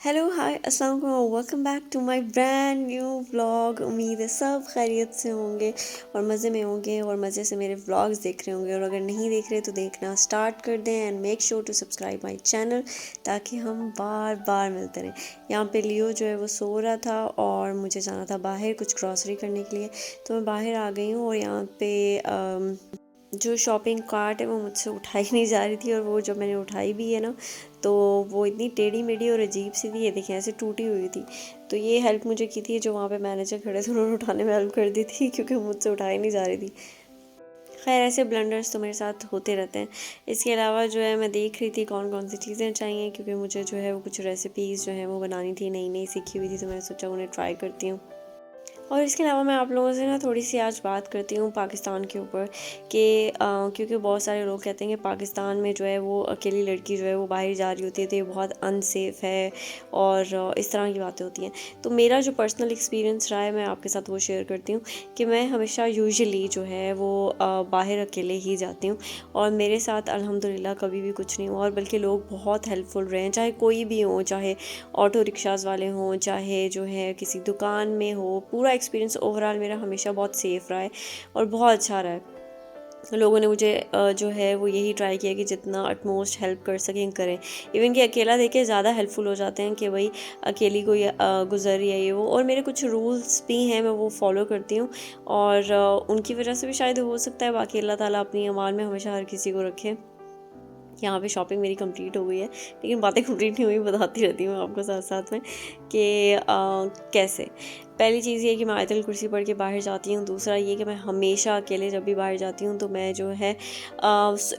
Hello hi अस्सलाम वालेकुम welcome back to my brand new vlog. उम्मीद है सब खैरियत से होंगे और मज़े में होंगे और मज़े से मेरे व्लॉग्स देख रहे होंगे। और अगर नहीं देख रहे तो देखना स्टार्ट कर दें and make sure to subscribe my channel ताकि हम बार बार मिलते रहें। यहाँ पे लियो जो है वो सो रहा था और मुझे जाना था बाहर कुछ ग्रॉसरी करने के लिए, तो मैं बाहर आ गई हूँ। और यहाँ पे जो शॉपिंग कार्ट है वो मुझसे उठाई नहीं जा रही थी, और वो जब मैंने उठाई भी है ना तो वो इतनी टेढ़ी मेढ़ी और अजीब सी थी, ये देखिए ऐसे टूटी हुई थी। तो ये हेल्प मुझे की थी, जो वहाँ पे मैनेजर खड़े थे उन्होंने उठाने में हेल्प कर दी थी क्योंकि मुझसे उठाई नहीं जा रही थी। खैर ऐसे ब्लंडर्स तो मेरे साथ होते रहते हैं। इसके अलावा जो है मैं देख रही थी कौन कौन सी चीज़ें चाहिए, क्योंकि मुझे जो है वो कुछ रेसिपीज़ जो है वो बनानी थी, नई नई सीखी हुई थी, तो मैंने सोचा उन्हें ट्राई करती हूँ। और इसके अलावा मैं आप लोगों से ना थोड़ी सी आज बात करती हूँ पाकिस्तान के ऊपर कि क्योंकि बहुत सारे लोग कहते हैं कि पाकिस्तान में जो है वो अकेली लड़की जो है वो बाहर जा रही होती है तो ये बहुत अनसेफ़ है, और इस तरह की बातें होती हैं। तो मेरा जो पर्सनल एक्सपीरियंस रहा है मैं आपके साथ वो शेयर करती हूँ कि मैं हमेशा यूजुअली जो है वो बाहर अकेले ही जाती हूँ, और मेरे साथ अल्हम्दुलिल्लाह कभी भी कुछ नहीं हुआ, और बल्कि लोग बहुत हेल्पफुल रहे हैं, चाहे कोई भी हो, चाहे ऑटो रिक्शाज़ वाले हों, चाहे जो है किसी दुकान में हो। पूरा एक्सपीरियंस ओवरऑल मेरा हमेशा बहुत सेफ़ रहा है और बहुत अच्छा रहा है। लोगों ने मुझे जो है वो यही ट्राई किया कि जितना अटमोस्ट हेल्प कर सकें करें। इवन कि अकेला देख के ज़्यादा हेल्पफुल हो जाते हैं कि भाई अकेली कोई गुज़र रही है ये वो। और मेरे कुछ रूल्स भी हैं, मैं वो फ़ॉलो करती हूँ, और उनकी वजह से भी शायद हो सकता है, बाकी अल्लाह ताला अपनी अमान में हमेशा हर किसी को रखे। यहाँ पे शॉपिंग मेरी कंप्लीट हो गई है, लेकिन बातें कंप्लीट नहीं हुई, बताती रहती हूँ आपको साथ साथ में कि कैसे। पहली चीज़ ये कि मैं आयतल कुर्सी पढ़ के बाहर जाती हूँ। दूसरा ये कि मैं हमेशा अकेले जब भी बाहर जाती हूँ तो मैं जो है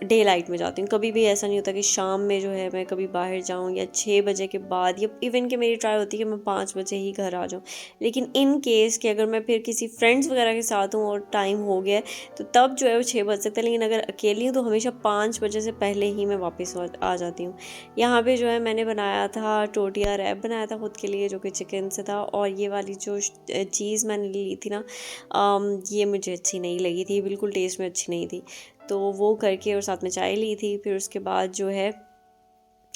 डे लाइट में जाती हूँ। कभी भी ऐसा नहीं होता कि शाम में जो है मैं कभी बाहर जाऊँ, या 6 बजे के बाद, या इवन कि मेरी ट्राई होती है कि मैं 5 बजे ही घर आ जाऊँ। लेकिन इन केस कि अगर मैं फिर किसी फ्रेंड्स वगैरह के साथ हूँ और टाइम हो गया है तो तब जो है वो 6 बज सकता है, लेकिन अगर अकेली हूँ तो हमेशा 5 बजे से पहले ही मैं वापस आ जाती हूँ। यहाँ पे जो है मैंने बनाया था टोटिया रैप बनाया था खुद के लिए, जो कि चिकन से था। और ये वाली जो चीज़ मैंने ली थी ना, ये मुझे अच्छी नहीं लगी थी, बिल्कुल टेस्ट में अच्छी नहीं थी। तो वो करके और साथ में चाय ली थी। फिर उसके बाद जो है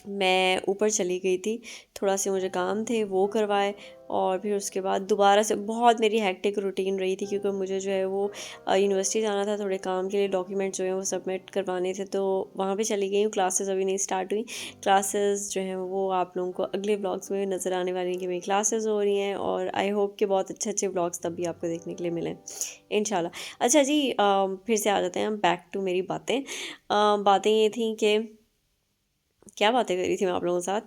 मैं ऊपर चली गई थी, थोड़ा से मुझे काम थे वो करवाए। और फिर उसके बाद दोबारा से बहुत मेरी हेक्टिक रूटीन रही थी, क्योंकि मुझे जो है वो यूनिवर्सिटी जाना था थोड़े काम के लिए, डॉक्यूमेंट जो है वो सबमिट करवाने थे, तो वहाँ पे चली गई हूँ। क्लासेस अभी नहीं स्टार्ट हुई। क्लासेस जो हैं वो आप लोगों को अगले ब्लॉग्स में नज़र आने वाली हैं कि मेरी क्लासेस हो रही हैं, और आई होप कि बहुत अच्छे अच्छे ब्लॉग्स तब भी आपको देखने के लिए मिलें इंशाल्लाह। अच्छा जी, फिर से आ जाते हैं हम बैक टू मेरी बातें। बातें ये थी कि क्या बातें कर रही थी मैं आप लोगों के साथ।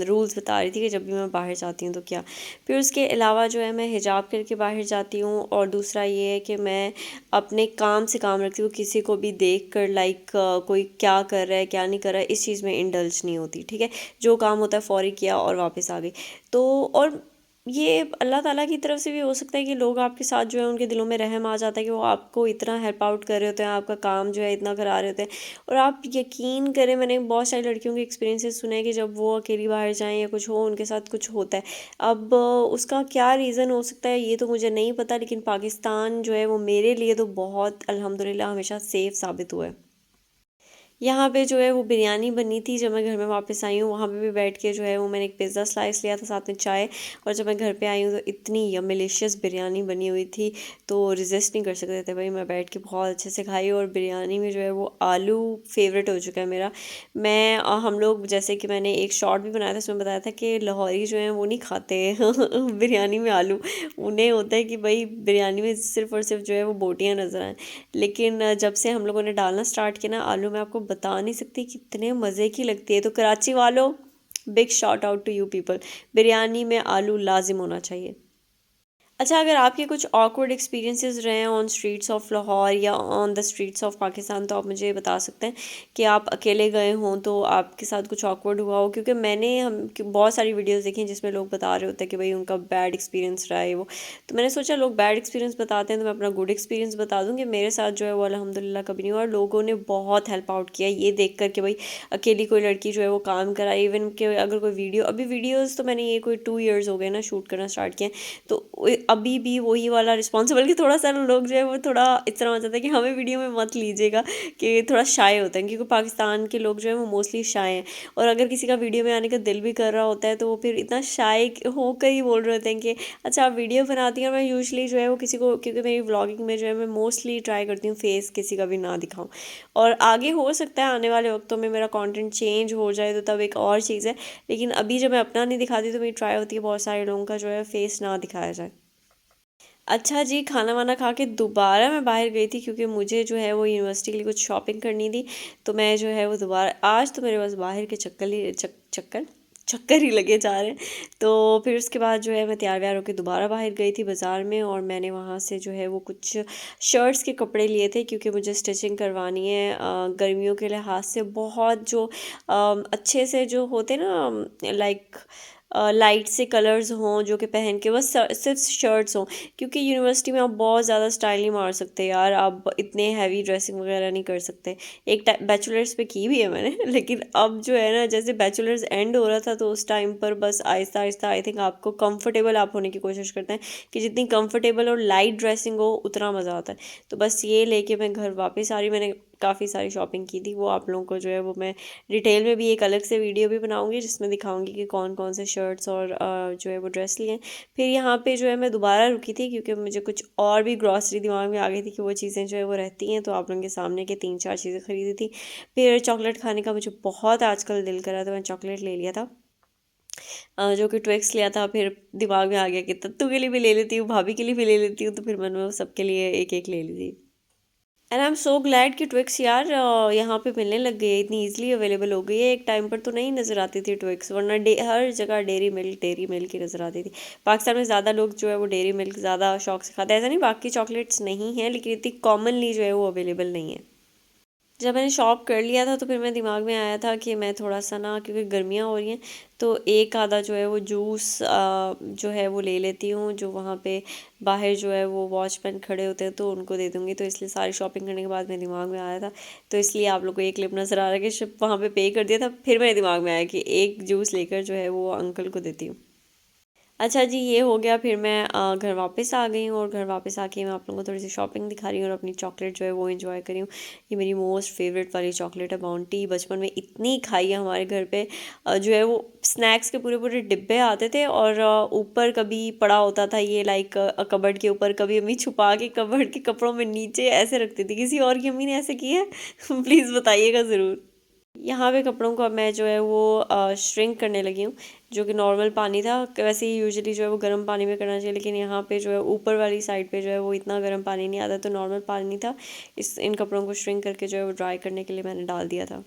रूल्स बता रही थी कि जब भी मैं बाहर जाती हूँ तो क्या। फिर उसके अलावा जो है मैं हिजाब करके बाहर जाती हूँ, और दूसरा ये है कि मैं अपने काम से काम रखती हूँ, किसी को भी देख कर लाइक कोई क्या कर रहा है क्या नहीं कर रहा है इस चीज़ में इंडल्ज नहीं होती, ठीक है। जो काम होता है फ़ौरी किया और वापस आ गई। तो और ये अल्लाह ताला की तरफ से भी हो सकता है कि लोग आपके साथ जो है उनके दिलों में रहम आ जाता है कि वो आपको इतना हेल्प आउट कर रहे होते हैं, आपका काम जो है इतना करा रहे होते हैं। और आप यकीन करें, मैंने बहुत सारी लड़कियों के एक्सपीरियंसेस सुने हैं कि जब वो अकेली बाहर जाएँ या कुछ हो उनके साथ कुछ होता है। अब उसका क्या रीज़न हो सकता है ये तो मुझे नहीं पता, लेकिन पाकिस्तान जो है वो मेरे लिए तो बहुत अल्हम्दुलिल्लाह हमेशा सेफ़ साबित हुआ है। यहाँ पे जो है वो बिरयानी बनी थी, जब मैं घर में वापस आई हूँ वहाँ पे भी बैठ के जो है वो मैंने एक पिज़्ज़ा स्लाइस लिया था साथ में चाय। और जब मैं घर पे आई हूँ तो इतनी यमिलिशियस बिरयानी बनी हुई थी, तो रेजिस्ट नहीं कर सकते थे भाई, मैं बैठ के बहुत अच्छे से खाई। और बिरयानी में जो है वो आलू फेवरेट हो चुका है मेरा। हम लोग जैसे कि मैंने एक शॉर्ट भी बनाया था, उसमें बताया था कि लाहौरी जो है वो नहीं खाते बिरयानी में आलू। उन्हें होता है कि भाई बिरयानी में सिर्फ़ और सिर्फ जो है वो बोटियाँ नज़र आएँ। लेकिन जब से हम लोगों ने डालना स्टार्ट किया ना आलू, मैं आपको बता नहीं सकती कितने मज़े की लगती है। तो कराची वालों, big shout out to you people, biryani में आलू लाजिम होना चाहिए। अच्छा, अगर आपके कुछ ऑकवर्ड एक्सपीरियंसेस रहे हैं ऑन स्ट्रीट्स ऑफ लाहौर या on the streets of Pakistan, तो आप मुझे बता सकते हैं कि आप अकेले गए हों तो आपके साथ कुछ ऑकवर्ड हुआ हो। क्योंकि बहुत सारी वीडियोस देखी हैं जिसमें लोग बता रहे होते हैं कि भाई उनका बैड एक्सपीरियंस रहा है वो। तो मैंने सोचा लोग बैड एक्सपीरियंस बताते हैं तो मैं अपना गुड एक्सपीरियंस बता दूँ कि मेरे साथ जो है वो अल्हम्दुलिल्लाह कभी नहीं हुआ, और लोगों ने बहुत हेल्प आउट किया ये देख कर कि भाई अकेली कोई लड़की जो है वो काम कराए। इवन कि अगर कोई वीडियोज़ तो मैंने ये कोई 2 ईयर्स हो गए ना शूट करना स्टार्ट किया, तो अभी भी वही वाला रिस्पॉन्सिबल कि थोड़ा सा लोग जो है वो थोड़ा इस तरह हो जाता है कि हमें वीडियो में मत लीजिएगा, कि थोड़ा शाय होते हैं, क्योंकि पाकिस्तान के लोग जो है वो मोस्टली शाय हैं। और अगर किसी का वीडियो में आने का दिल भी कर रहा होता है तो वो फिर इतना शाय होकर ही बोल रहे होते हैं कि अच्छा आप वीडियो बनाती हैं। मैं यूजुअली जो है वो किसी को, क्योंकि मेरी व्लॉगिंग में जो है मैं मोस्टली ट्राई करती हूँ फेस किसी का भी ना दिखाऊं। और आगे हो सकता है आने वाले वक्तों में मेरा कंटेंट चेंज हो जाए तो तब एक और चीज़ है, लेकिन अभी जब मैं अपना नहीं दिखाती तो मेरी ट्राई होती है बहुत सारे लोगों का जो है फेस ना दिखाया जाए। अच्छा जी, खाना वाना खा के दोबारा मैं बाहर गई थी, क्योंकि मुझे जो है वो यूनिवर्सिटी के लिए कुछ शॉपिंग करनी थी। तो मैं जो है वो दोबारा, आज तो मेरे पास बाहर के चक्कर ही लगे जा रहे हैं। तो फिर उसके बाद जो है मैं तैयार व्यार होकर दोबारा बाहर गई थी बाज़ार में, और मैंने वहाँ से जो है वो कुछ शर्ट्स के कपड़े लिए थे, क्योंकि मुझे स्टिचिंग करवानी है गर्मियों के लिहाज से। बहुत जो अच्छे से जो होते ना, लाइक लाइट से कलर्स हों जो कि पहन के बस सिर्फ शर्ट्स हों, क्योंकि यूनिवर्सिटी में आप बहुत ज़्यादा स्टाइल नहीं मार सकते यार, आप इतने हैवी ड्रेसिंग वगैरह नहीं कर सकते। एक टाइम बैचलर्स पे की भी है मैंने लेकिन अब जो है ना, जैसे बैचलर्स एंड हो रहा था तो उस टाइम पर बस आहिस्ता आहिस्ता आई थिंक आपको कंफर्टेबल आप होने की कोशिश करते हैं, कि जितनी कंफर्टेबल और लाइट ड्रेसिंग हो उतना मज़ा आता है। तो बस ये लेके मैं घर वापस आ रही, मैंने काफ़ी सारी शॉपिंग की थी, वो आप लोगों को जो है वो मैं डिटेल में भी एक अलग से वीडियो भी बनाऊंगी जिसमें दिखाऊंगी कि कौन कौन से शर्ट्स और जो है वो ड्रेस लिए हैं। फिर यहाँ पे जो है मैं दोबारा रुकी थी, क्योंकि मुझे कुछ और भी ग्रॉसरी दिमाग में आ गई थी कि वो चीज़ें जो है वो रहती हैं, तो आप लोगों के सामने के 3-4 चीज़ें खरीदी थी। फिर चॉकलेट खाने का मुझे बहुत आजकल दिल करा, तो मैं चॉकलेट ले लिया था, जो कि ट्विक्स लिया था। फिर दिमाग में आ गया कि तत्तू के लिए भी ले लेती हूँ, भाभी के लिए भी ले लेती हूँ, तो फिर मैंने वो सबके लिए एक एक ले ली थी। And I am so glad कि ट्विक्स यार यहाँ पे मिलने लग गई है, इतनी ईजिली अवेलेबल हो गई है। एक टाइम पर तो नहीं नज़र आती थी ट्विक्स, वरना हर जगह डेरी मिल्क की नज़र आती थी। पाकिस्तान में ज़्यादा लोग जो है वो डेरी मिल्क ज़्यादा शौक से खाते हैं, ऐसा नहीं बाकी चॉकलेट्स नहीं हैं, लेकिन इतनी कॉमनली जो है वो अवेलेबल नहीं है। जब मैंने शॉप कर लिया था तो फिर मेरे दिमाग में आया था कि मैं थोड़ा सा ना, क्योंकि गर्मियाँ हो रही हैं, तो एक आधा जो है वो जूस जो है वो ले लेती हूँ, जो वहाँ पे बाहर जो है वो वॉचमैन खड़े होते हैं तो उनको दे दूँगी। तो इसलिए सारी शॉपिंग करने के बाद मेरे दिमाग में आया था, तो इसलिए आप लोग को एक क्लिप नज़र आ रहा है कि वहाँ पे पे कर दिया था। फिर मेरे दिमाग में आया कि एक जूस लेकर जो है वो अंकल को देती हूँ। अच्छा जी, ये हो गया। फिर मैं घर वापस आ गई हूँ, और घर वापस आके मैं आप लोगों को थोड़ी सी शॉपिंग दिखा रही हूँ और अपनी चॉकलेट जो है वो एंजॉय करी हूँ। ये मेरी मोस्ट फेवरेट वाली चॉकलेट है बाउंटी, बचपन में इतनी खाई है हमारे घर पे। जो है वो स्नैक्स के पूरे पूरे डिब्बे आते थे, और ऊपर कभी पड़ा होता था ये, लाइक कबर्ड के ऊपर, कभी अम्मी छुपा के कबर्ड के कपड़ों में नीचे ऐसे रखती थी। किसी और की अम्मी ने ऐसे किया है प्लीज़ बताइएगा ज़रूर। यहाँ पे कपड़ों को अब मैं जो है वो श्रिंक करने लगी हूँ। जो कि नॉर्मल पानी था, वैसे ही यूजुअली जो है वो गर्म पानी में करना चाहिए, लेकिन यहाँ पे जो है ऊपर वाली साइड पे जो है वो इतना गर्म पानी नहीं आता, तो नॉर्मल पानी था। इन कपड़ों को श्रिंक करके जो है वो ड्राई करने के लिए मैंने डाल दिया था।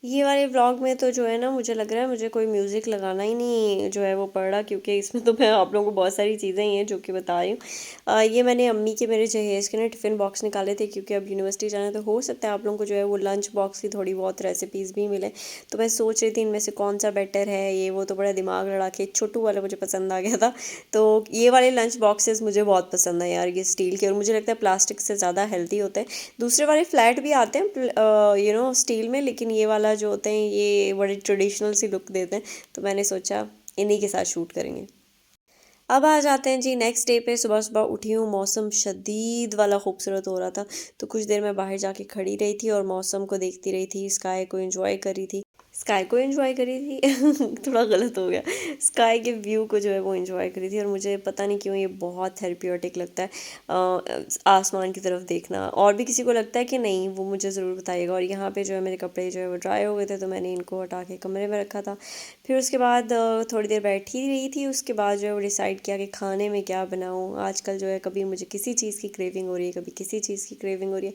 ये वाले व्लॉग में तो जो है ना, मुझे लग रहा है मुझे कोई म्यूज़िक लगाना ही नहीं जो है वो पड़ा, क्योंकि इसमें तो मैं आप लोगों को बहुत सारी चीज़ें ही हैं जो कि बता रही हूँ। ये मैंने अम्मी के मेरे जहेज़ के ना टिफ़िन बॉक्स निकाले थे, क्योंकि अब यूनिवर्सिटी जाना है, तो हो सकता है आप लोगों को जो है वो लंच बॉक्स की थोड़ी बहुत रेसिपीज़ भी मिले। तो मैं सोच रही थी इनमें से कौन सा बेटर है, ये वो तो बड़ा दिमाग लड़ा के छोटू वाला मुझे पसंद आ गया था। तो ये वाले लंच बॉक्सेस मुझे बहुत पसंद है यार, ये स्टील के, और मुझे लगता है प्लास्टिक से ज़्यादा हेल्दी होते हैं। दूसरे वाले फ्लैट भी आते हैं स्टील में, लेकिन ये वाला जो होते हैं ये बड़ी ट्रेडिशनल सी लुक देते हैं, तो मैंने सोचा इन्हीं के साथ शूट करेंगे। अब आ जाते हैं जी नेक्स्ट डे पे। सुबह सुबह उठी हूँ, मौसम शदीद वाला खूबसूरत हो रहा था, तो कुछ देर मैं बाहर जाके खड़ी रही थी और मौसम को देखती रही थी, स्काई को एंजॉय करी थी। स्काई को एंजॉय करी थी थोड़ा गलत हो गया। स्काई के व्यू को जो है वो एंजॉय करी थी, और मुझे पता नहीं क्यों ये बहुत थेरेप्यूटिक लगता है आसमान की तरफ देखना। और भी किसी को लगता है कि नहीं, वो मुझे ज़रूर बताइएगा। और यहाँ पे जो है मेरे कपड़े जो है वो ड्राई हो गए थे, तो मैंने इनको हटा के कमरे में रखा था। फिर उसके बाद थोड़ी देर बैठी रही थी, उसके बाद जो है वो डिसाइड किया कि खाने में क्या बनाऊँ। आजकल जो है कभी मुझे किसी चीज़ की क्रेविंग हो रही है, कभी किसी चीज़ की क्रेविंग हो रही है,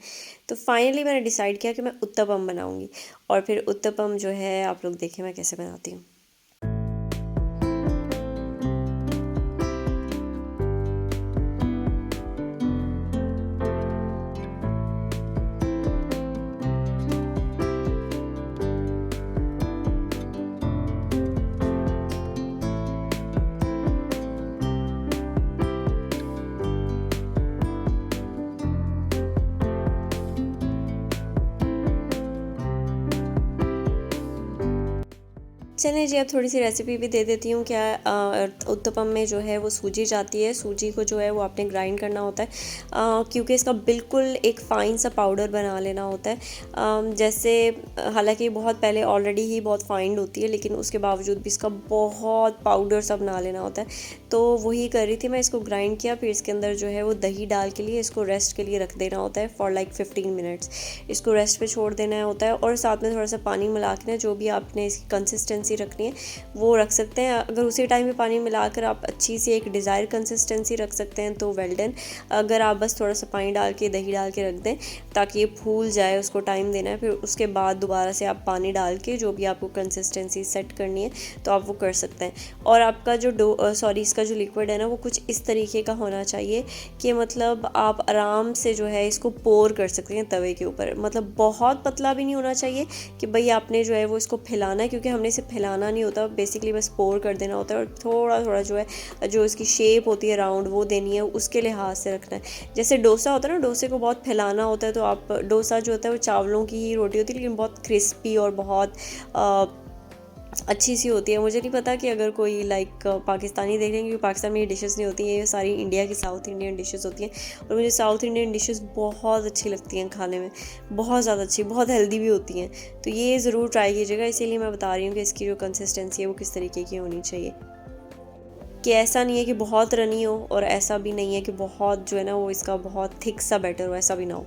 तो फाइनली मैंने डिसाइड किया कि मैं उत्तपम बनाऊँगी। और फिर उत्तपम जो है आप लोग देखें मैं कैसे बनाती हूँ। चलिए जी, अब थोड़ी सी रेसिपी भी दे देती हूँ। क्या उत्तपम में जो है वो सूजी जाती है। सूजी को जो है वो आपने ग्राइंड करना होता है, क्योंकि इसका बिल्कुल एक फ़ाइन सा पाउडर बना लेना होता है। जैसे हालांकि बहुत पहले ऑलरेडी ही बहुत फाइंड होती है, लेकिन उसके बावजूद भी इसका बहुत पाउडर सा बना लेना होता है। तो वही कर रही थी मैं, इसको ग्राइंड किया, फिर इसके अंदर जो है वो दही डाल के लिए इसको रेस्ट के लिए रख देना होता है फॉर लाइक 15 मिनट्स। इसको रेस्ट पे छोड़ देना होता है, और साथ में थोड़ा सा पानी मिला के ना, जो भी आपने इसकी कंसिस्टेंसी रखनी है वो रख सकते हैं। अगर उसी टाइम में पानी मिलाकर आप अच्छी सी एक डिज़ायर कंसिस्टेंसी रख सकते हैं तो वेल डन। अगर आप बस थोड़ा सा पानी डाल के दही डाल के रख दें ताकि ये फूल जाए, उसको टाइम देना है, फिर उसके बाद दोबारा से आप पानी डाल के जो भी आपको कंसिस्टेंसी सेट करनी है तो आप वो कर सकते हैं। और आपका जो इसका जो लिक्विड है ना, वो कुछ इस तरीके का होना चाहिए कि मतलब आप आराम से जो है इसको पोर कर सकते हैं तवे के ऊपर। मतलब बहुत पतला भी नहीं होना चाहिए कि भाई आपने जो है वो इसको फैलाना है, क्योंकि हमने इसे फैलाना नहीं होता, बेसिकली बस पोर कर देना होता है। और थोड़ा थोड़ा जो है जो इसकी शेप होती है राउंड वो देनी है, उसके लिहाज से रखना है। जैसे डोसा होता है ना, डोसे को बहुत फैलाना होता है, तो आप डोसा जो होता है वो चावलों की ही रोटी होती है, लेकिन बहुत क्रिस्पी और बहुत अच्छी सी होती है। मुझे नहीं पता कि अगर कोई लाइक पाकिस्तानी देख रहे हैं, क्योंकि पाकिस्तान में ये डिशेस नहीं होती हैं, ये सारी इंडिया की साउथ इंडियन डिशेस होती हैं। और मुझे साउथ इंडियन डिशेस बहुत अच्छी लगती हैं खाने में, बहुत ज़्यादा अच्छी, बहुत हेल्दी भी होती हैं। तो ये ज़रूर ट्राई कीजिएगा, इसीलिए मैं बता रही हूँ कि इसकी जो कंसिस्टेंसी है वो किस तरीके की होनी चाहिए, कि ऐसा नहीं है कि बहुत रनी हो और ऐसा भी नहीं है कि बहुत जो है ना वो इसका बहुत थिक सा बैटर हो, ऐसा भी ना हो।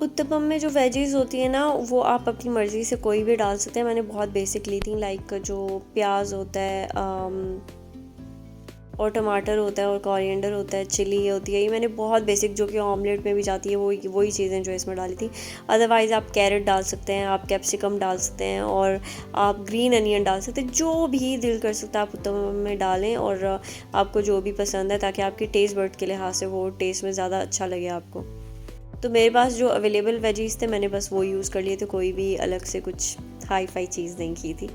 उत्तपम में जो वेजीज़ होती है ना, वो आप अपनी मर्ज़ी से कोई भी डाल सकते हैं। मैंने बहुत बेसिक ली थी, लाइक जो प्याज होता है और टमाटर होता है और कोरिएंडर होता है, चिली होती है, ये मैंने बहुत बेसिक, जो कि ऑमलेट में भी जाती है, वही चीज़ें जो इसमें डाली थी। अदरवाइज़ आप कैरेट डाल सकते हैं, आप कैप्सिकम डाल सकते हैं, और आप ग्रीन अनियन डाल सकते हैं। जो भी दिल कर सकता है आप उत्तपम में डालें, और आपको जो भी पसंद है, ताकि आपकी टेस्ट बर्ड के लिहाज से वो टेस्ट में ज़्यादा अच्छा लगे आपको। तो मेरे पास जो अवेलेबल वेजीज़ थे मैंने बस वो यूज़ कर लिए थे, कोई भी अलग से कुछ हाई फाई चीज़ नहीं की थी।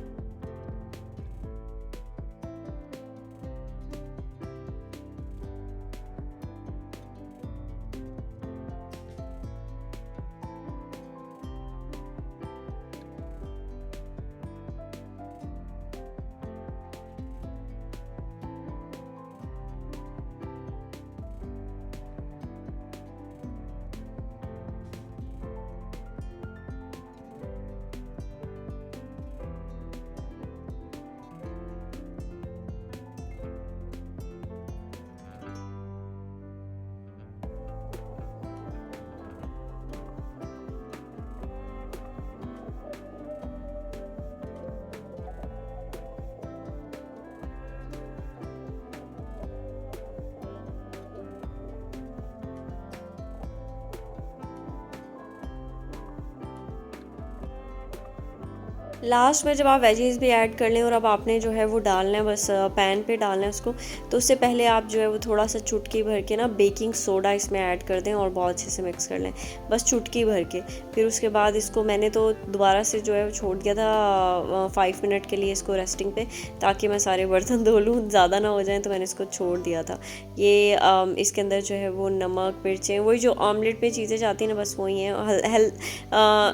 लास्ट में जब आप वेजीज़ भी ऐड कर लें, और अब आपने जो है वो डालना है, बस पैन पे डालना है उसको, तो उससे पहले आप जो है वो थोड़ा सा चुटकी भर के ना बेकिंग सोडा इसमें ऐड कर दें और बहुत अच्छे से मिक्स कर लें, बस चुटकी भर के। फिर उसके बाद इसको मैंने तो दोबारा से जो है वो छोड़ दिया था 5 मिनट के लिए इसको रेस्टिंग पे, ताकि मैं सारे बर्तन धो लूँ, ज़्यादा ना हो जाए, तो मैंने इसको छोड़ दिया था। ये इसके अंदर जो है वो नमक, मिर्चें, वही जो ऑमलेट में चीज़ें जाती हैं ना, बस वही हैं।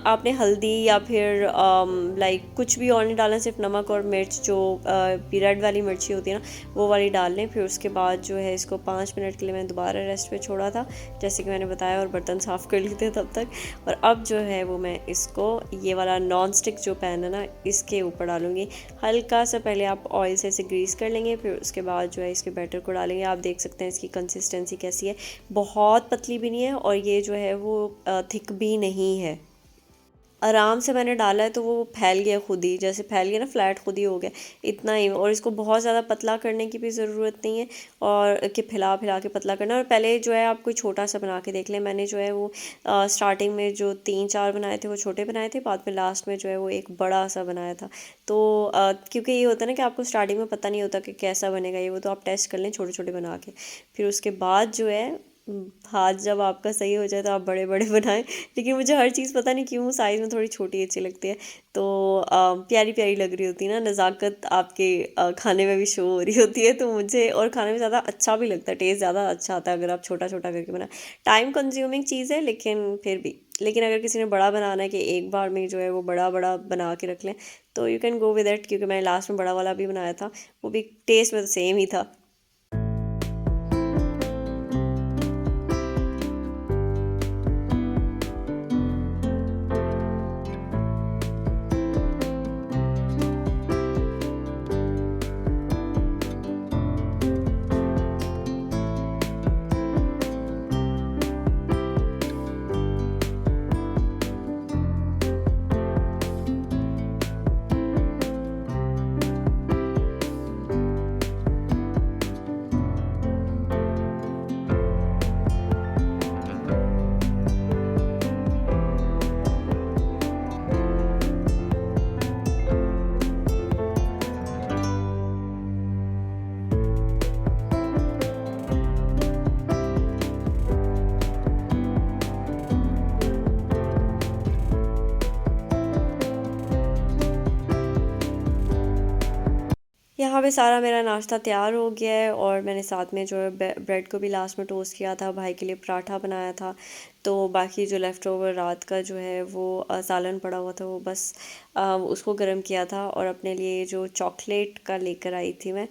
आपने हल्दी या फिर लाइक लाइक कुछ भी और नहीं डालना, सिर्फ नमक और मिर्च, जो रेड वाली मिर्ची होती है ना वो वाली डाल लें। फिर उसके बाद जो है इसको 5 मिनट के लिए मैंने दोबारा रेस्ट पे छोड़ा था जैसे कि मैंने बताया, और बर्तन साफ़ कर लिए थे तब तक। और अब जो है वो मैं इसको ये वाला नॉन स्टिक जो पैन है ना इसके ऊपर डालूँगी। हल्का सा पहले आप ऑयल से इसे ग्रीस कर लेंगे, फिर उसके बाद जो है इसके बैटर को डालेंगे। आप देख सकते हैं इसकी कंसिस्टेंसी कैसी है, बहुत पतली भी नहीं है और ये जो है वो थिक भी नहीं है। आराम से मैंने डाला है तो वो फैल गया खुद ही, जैसे फैल गया ना फ्लैट खुद ही हो गया, इतना ही। और इसको बहुत ज़्यादा पतला करने की भी ज़रूरत नहीं है और कि फैला फैला के पतला करना। और पहले जो है आप कोई छोटा सा बना के देख लें। मैंने जो है वो स्टार्टिंग में जो 3-4 बनाए थे वो छोटे बनाए थे, बाद में लास्ट में जो है वो एक बड़ा सा बनाया था। तो क्योंकि ये होता है ना कि आपको स्टार्टिंग में पता नहीं होता कि कैसा बनेगा ये, वो तो आप टेस्ट कर लें छोटे छोटे बना के। फिर उसके बाद जो है हाथ जब आपका सही हो जाए तो आप बड़े बड़े बनाएं। लेकिन मुझे हर चीज़ पता नहीं क्यों साइज़ में थोड़ी छोटी अच्छी लगती है, तो प्यारी प्यारी लग रही होती है ना, नज़ाकत आपके खाने में भी शो हो रही होती है। तो मुझे और खाने में ज़्यादा अच्छा भी लगता है, टेस्ट ज़्यादा अच्छा आता है अगर आप छोटा छोटा करके बनाएं। टाइम कंज्यूमिंग चीज़ है लेकिन फिर भी, लेकिन अगर किसी ने बड़ा बनाना है कि एक बार में जो है वो बड़ा बड़ा बना के रख लें तो you can go with it, क्योंकि मैंने लास्ट में बड़ा वाला भी बनाया था, वो भी टेस्ट में तो सेम ही था। यहाँ पे सारा मेरा नाश्ता तैयार हो गया है और मैंने साथ में जो है ब्रेड को भी लास्ट में टोस्ट किया था, भाई के लिए पराठा बनाया था। तो बाकी जो लेफ़्ट ओवर रात का जो है वो सालन पड़ा हुआ था, वो बस उसको गर्म किया था। और अपने लिए जो चॉकलेट का लेकर आई थी मैं,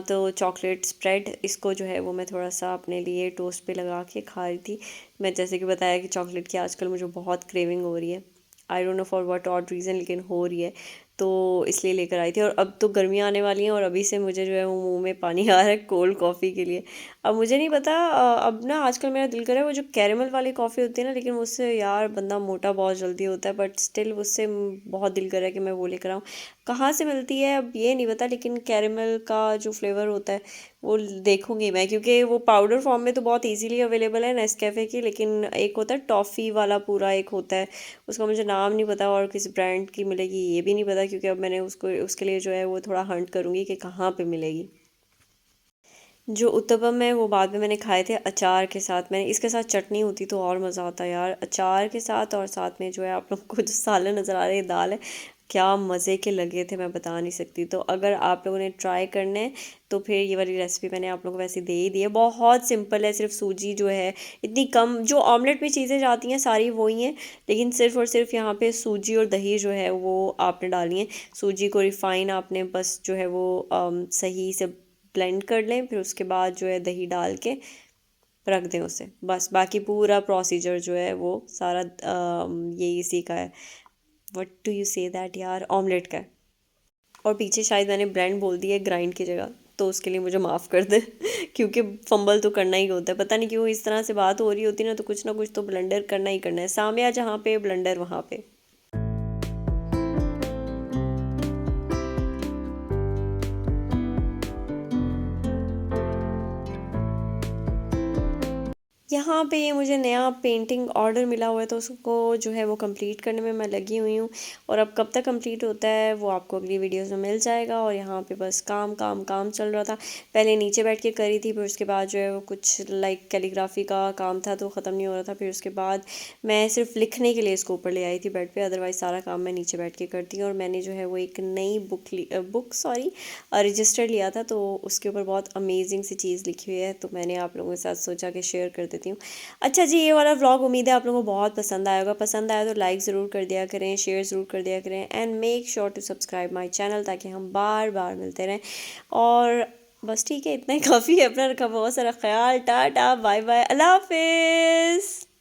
तो चॉकलेट स्प्रेड, इसको जो है वो मैं थोड़ा सा अपने लिए टोस्ट पे लगा के खा रही थी। मैं जैसे कि बताया कि चॉकलेट की आजकल मुझे बहुत क्रेविंग हो रही है, I don't know for what odd reason, लेकिन हो रही है, तो इसलिए लेकर आई थी। और अब तो गर्मियाँ आने वाली हैं और अभी से मुझे जो है वो मुंह में पानी आ रहा है कोल्ड कॉफ़ी के लिए। अब मुझे नहीं पता, अब ना आजकल मेरा दिल कर रहा है वो जो कैरेमल वाली कॉफ़ी होती है ना, लेकिन उससे यार बंदा मोटा बहुत जल्दी होता है, बट स्टिल उससे बहुत दिल कर रहा है कि मैं वो लेकर आऊँ। कहाँ से मिलती है अब ये नहीं पता, लेकिन कैरेमल का जो फ्लेवर होता है वो देखूंगी मैं, क्योंकि वो पाउडर फॉर्म में तो बहुत इजीली अवेलेबल है नेस्कैफ़े की, लेकिन एक होता है टॉफ़ी वाला पूरा एक होता है, उसका मुझे नाम नहीं पता और किस ब्रांड की मिलेगी ये भी नहीं पता, क्योंकि अब मैंने उसको उसके लिए जो है वो थोड़ा हंट करूँगी कि कहाँ पे मिलेगी। जो उत्तपम है वो बाद में मैंने खाए थे अचार के साथ, मैंने इसके साथ चटनी होती तो और मज़ा आता यार, अचार के साथ। और साथ में जो है आप लोग को जो सालन नज़र आ रही है, दाल है, क्या मज़े के लगे थे मैं बता नहीं सकती। तो अगर आप लोगों ने ट्राई करने हैं तो फिर ये वाली रेसिपी मैंने आप लोगों को वैसे दे ही दी है, बहुत सिंपल है। सिर्फ सूजी जो है इतनी कम, जो ऑमलेट में चीज़ें जाती हैं सारी वही हैं, लेकिन सिर्फ और सिर्फ यहाँ पे सूजी और दही जो है वो आपने डालनी है। सूजी को रिफ़ाइन आपने बस जो है वो सही से ब्लेंड कर लें, फिर उसके बाद जो है दही डाल के रख दें उसे, बस। बाकी पूरा प्रोसीजर जो है वो सारा यही इसी का है, what do you say that यार, ऑमलेट का है। और पीछे शायद मैंने ब्लेंड बोल दिया ग्राइंड की जगह, तो उसके लिए मुझे माफ़ कर दे क्योंकि फंबल तो करना ही होता है, पता नहीं क्यों इस तरह से बात हो रही होती है ना, तो कुछ ना कुछ तो ब्लेंडर करना ही करना है, सामया जहाँ पे ब्लेंडर वहाँ पे। यहाँ पे ये मुझे नया पेंटिंग ऑर्डर मिला हुआ है, तो उसको जो है वो कंप्लीट करने में मैं लगी हुई हूँ। और अब कब तक कंप्लीट होता है वो आपको अगली वीडियोस में मिल जाएगा। और यहाँ पे बस काम काम काम चल रहा था, पहले नीचे बैठ के करी थी, फिर उसके बाद जो है वो कुछ लाइक कैलीग्राफी का काम था तो ख़त्म नहीं हो रहा था, फिर उसके बाद मैं सिर्फ लिखने के लिए इसको ऊपर ले आई थी बेड पर, अदरवाइज़ सारा काम मैं नीचे बैठ के करती हूँ। और मैंने जो है वो एक नई बुक रजिस्टर लिया था, तो उसके ऊपर बहुत अमेजिंग सी चीज़ लिखी हुई है, तो मैंने आप लोगों के साथ सोचा कि शेयर कर देती हूँ। अच्छा जी, ये वाला व्लॉग उम्मीद है आप लोगों को बहुत पसंद आया होगा। पसंद आया तो लाइक ज़रूर कर दिया करें, शेयर ज़रूर कर दिया करें and make sure to subscribe my channel, ताकि हम बार बार मिलते रहें। और बस ठीक है, इतना ही काफ़ी है। अपना रखा बहुत सारा ख्याल। टाटा, बाय बाय, अल्लाह हाफिज़।